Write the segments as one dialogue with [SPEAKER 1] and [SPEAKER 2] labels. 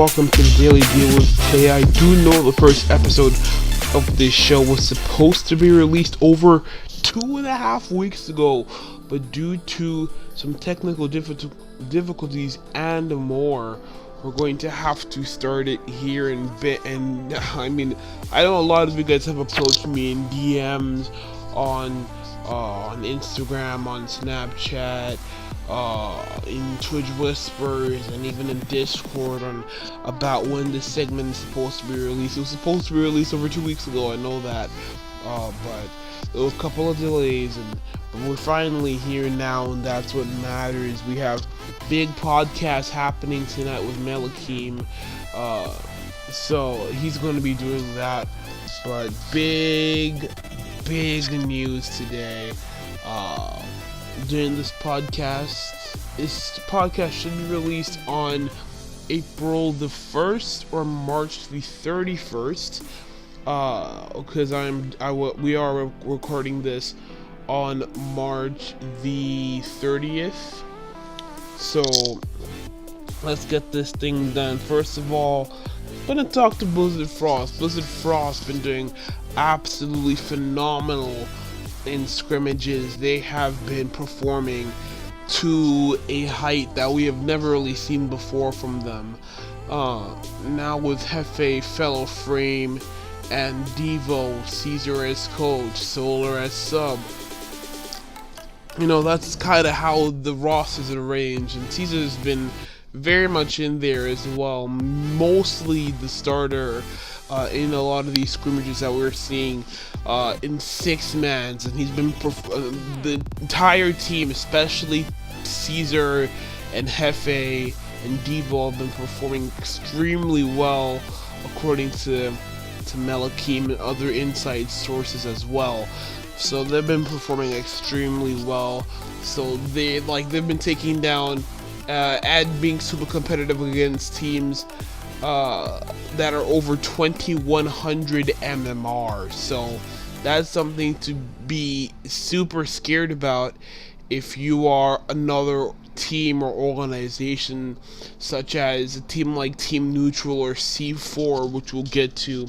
[SPEAKER 1] welcome to the Daily Deal with today. I do know the first episode of this show was supposed to be released over 2.5 weeks ago, but due to some technical difficulties and more, we're going to have to start it here in bit. And I mean, I know a lot of you guys have approached me in DMs on Instagram, on Snapchat, in Twitch Whispers, and even in Discord about when this segment is supposed to be released. It was supposed to be released over 2 weeks ago, I know that, but there was a couple of delays, but we're finally here now, and that's what matters. We have big podcast happening tonight with Melakim, so he's going to be doing that, but big news today. During this podcast should be released on April the 1st or March the 31st, because we are recording this on March the 30th. So let's get this thing done. First of all, I'm gonna talk to Blizzard Frost. Blizzard Frost been doing absolutely phenomenal in scrimmages. They have been performing to a height that we have never really seen before from them. Now with Hefe, Fellow Frame, and Devo, Caesar as coach, Solar as sub, you know, that's kind of how the roster's arranged, and Caesar's been very much in there as well, mostly the starter in a lot of these scrimmages that we're seeing in 6-mans, and he's been the entire team, especially Caesar and Hefe and Devo, have been performing extremely well according to Melakim and other inside sources as well. So they've been performing extremely well. So they've been taking down and being super competitive against teams that are over 2100 MMR. So that's something to be super scared about if you are another team or organization, such as a team like Team Neutral or C4, which we'll get to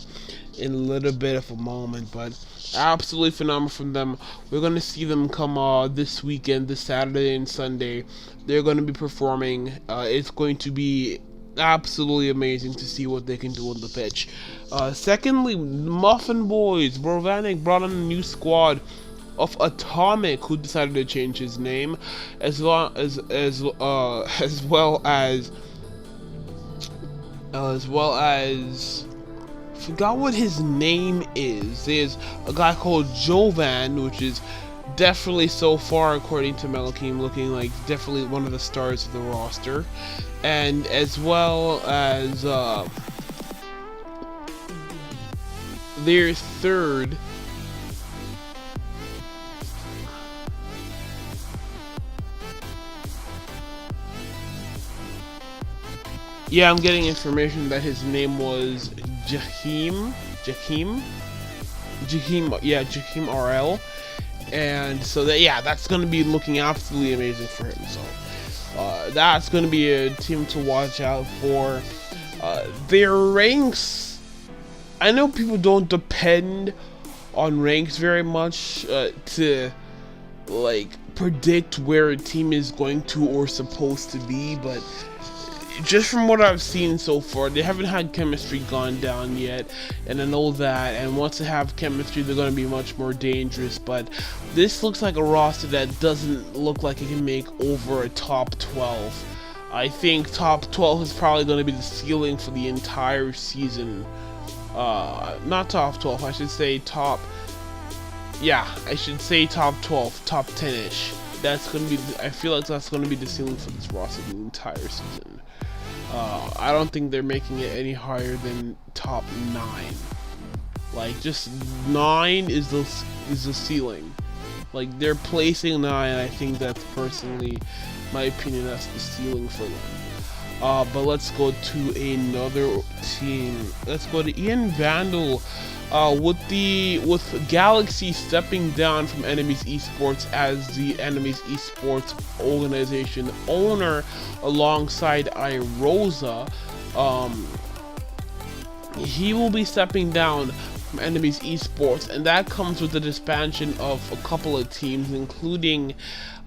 [SPEAKER 1] in a little bit of a moment. But absolutely phenomenal from them. We're going to see them come this weekend, this Saturday and Sunday. They're going to be performing. It's going to be absolutely amazing to see what they can do on the pitch. Secondly, Muffin Boys. Brovanik brought on a new squad of Atomic, who decided to change his name, as well as forgot what his name is. There's a guy called Jovan, which is definitely, so far according to Melakim, looking like definitely one of the stars of the roster, and as well as their third, I'm getting information that his name was Jahim RL, and so that's going to be looking absolutely amazing for him. So that's going to be a team to watch out for. Their ranks, I know people don't depend on ranks very much to predict where a team is going to or supposed to be, but just from what I've seen so far, they haven't had chemistry gone down yet, and I know that, and once they have chemistry, they're going to be much more dangerous. But this looks like a roster that doesn't look like it can make over a top 12. I think top 12 is probably going to be the ceiling for the entire season. Not top 12, I should say top 12, top 10-ish. That's going to be, I feel like that's going to be the ceiling for this roster the entire season. I don't think they're making it any higher than top 9. Just 9 is the ceiling. They're placing 9. I think that's, personally, my opinion, that's the ceiling for them. But let's go to another team. Let's go to Ian Vandal. With Galaxy stepping down from Enemies Esports as the Enemies Esports organization owner alongside Irosa, he will be stepping down from Enemies Esports, and that comes with the expansion of a couple of teams, including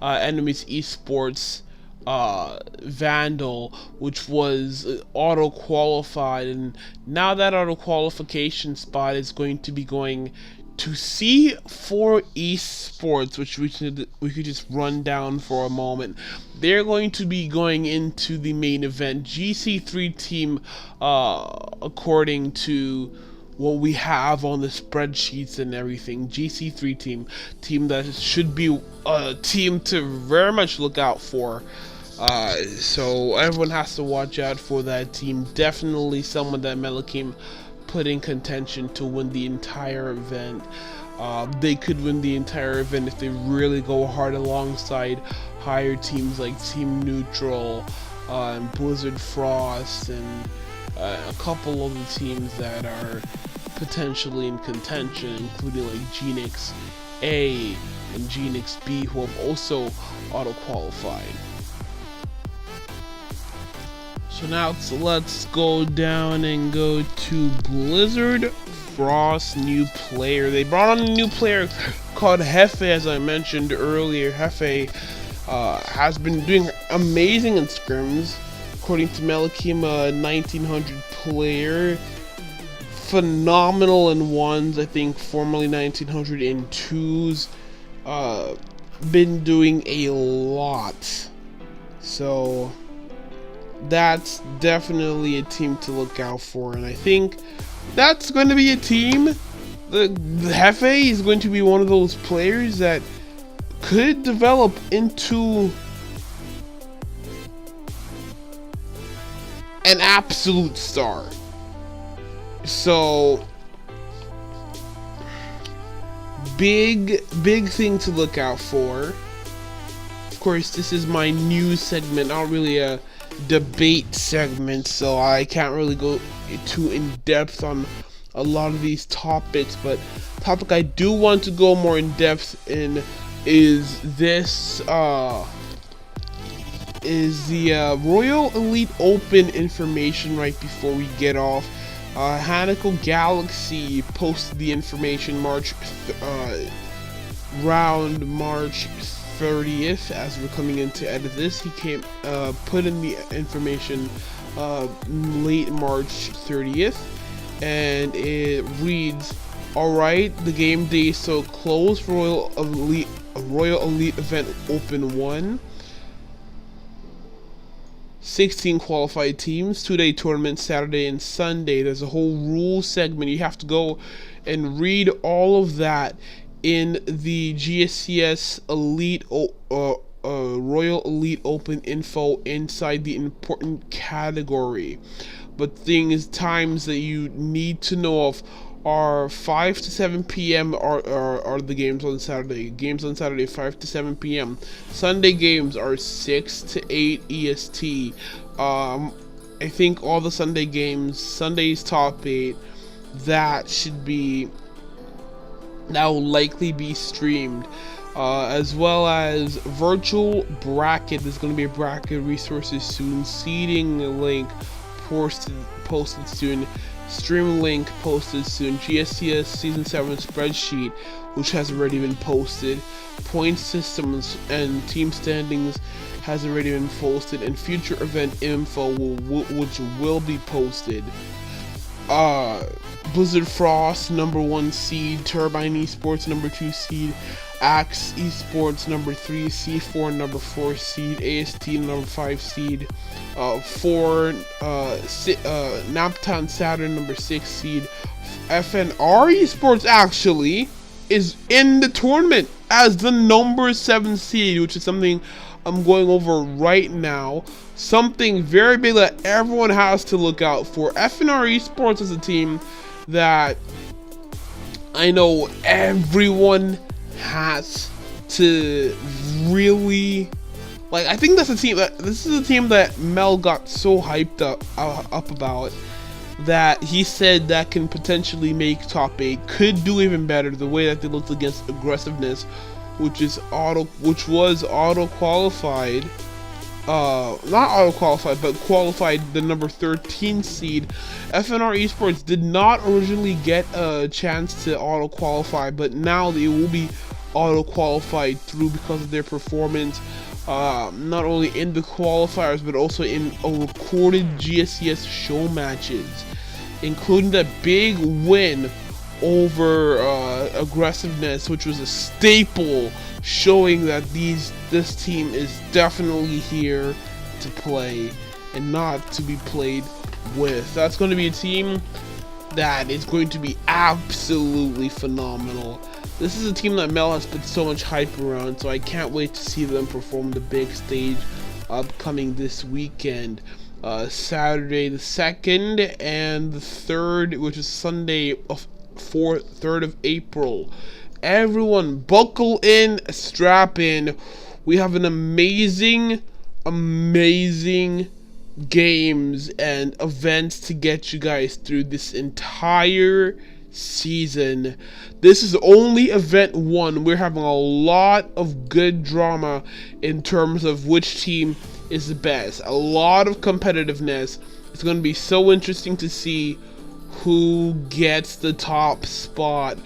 [SPEAKER 1] Enemies Esports Vandal, which was auto qualified, and now that auto qualification spot is going to be going to C4 Esports, which we could just run down for a moment. They're going to be going into the main event. GC3 team, according to what we have on the spreadsheets and everything, GC3 team that should be a team to very much look out for. So everyone has to watch out for that team. Definitely someone that Melakim put in contention to win the entire event. They could win the entire event if they really go hard alongside higher teams like Team Neutral, and Blizzard Frost, and a couple of the teams that are potentially in contention, including like Genix A and Genix B, who have also auto-qualified. So now let's go down and go to Blizzard Frost new player. They brought on a new player called Hefe, as I mentioned earlier. Hefe has been doing amazing in scrims, according to Melakim, 1900 player. Phenomenal in ones, I think formerly 1900 in twos. Been doing a lot. So that's definitely a team to look out for, and I think that's going to be a team. The Hefe is going to be one of those players that could develop into an absolute star. So big thing to look out for. Of course, this is my news segment, not really a debate segment, so I can't really go too in depth on a lot of these topics, but topic I do want to go more in depth in is this is the Royal Elite Open information right before we get off. Hanako Galaxy posted the information around March 30th. As we're coming in to edit this, he put in the information late March 30th, and it reads, alright, the game day is so close for Royal Elite Event Open 1. 16 qualified teams, 2-day tournament, Saturday and Sunday. There's a whole rules segment. You have to go and read all of that in the GSCS Elite Royal Elite Open info inside the important category. But times that you need to know of are 5 to 7 p.m. are the games on Saturday. Games on Saturday, 5 to 7 p.m. Sunday games are 6 to 8 EST. I think all the Sunday games, Sunday's top 8, that will likely be streamed. As well as virtual bracket. There's going to be a bracket resources soon. Seeding link posted soon. Stream link posted soon. GSCS Season 7 spreadsheet, which has already been posted. Point systems and team standings has already been posted, and future event info which will be posted. Blizzard Frost #1 seed, Turbine Esports #2 seed, Axe Esports #3, C4 #4 seed, AST #5 seed, Naptown Saturn #6 seed. FNR Esports actually is in the tournament as the #7 seed, which is something I'm going over right now. Something very big that everyone has to look out for. FNR Esports is a team that I know everyone has to really like. I think this is a team that Mel got so hyped up about, that he said that can potentially make top 8, could do even better. The way that they looked against aggressiveness, which was auto qualified not auto-qualified, but qualified the number 13 seed. FNR Esports did not originally get a chance to auto-qualify, but now they will be auto-qualified through because of their performance, not only in the qualifiers, but also in recorded GSCS show matches, including that big win over aggressiveness, which was a staple, showing that this team is definitely here to play and not to be played with. That's going to be a team that is going to be absolutely phenomenal. This is a team that Mel has put so much hype around, so I can't wait to see them perform the big stage upcoming this weekend. Saturday the 2nd and the 3rd, which is Sunday of 3rd of April. Everyone buckle in, strap in. We have an amazing games and events to get you guys through this entire season. This is only event 1. We're having a lot of good drama in terms of which team is the best. A lot of competitiveness. It's going to be so interesting to see who gets the top spot.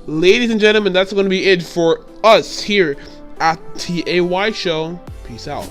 [SPEAKER 1] Ladies and gentlemen, that's going to be it for us here at TAY Show. Peace out.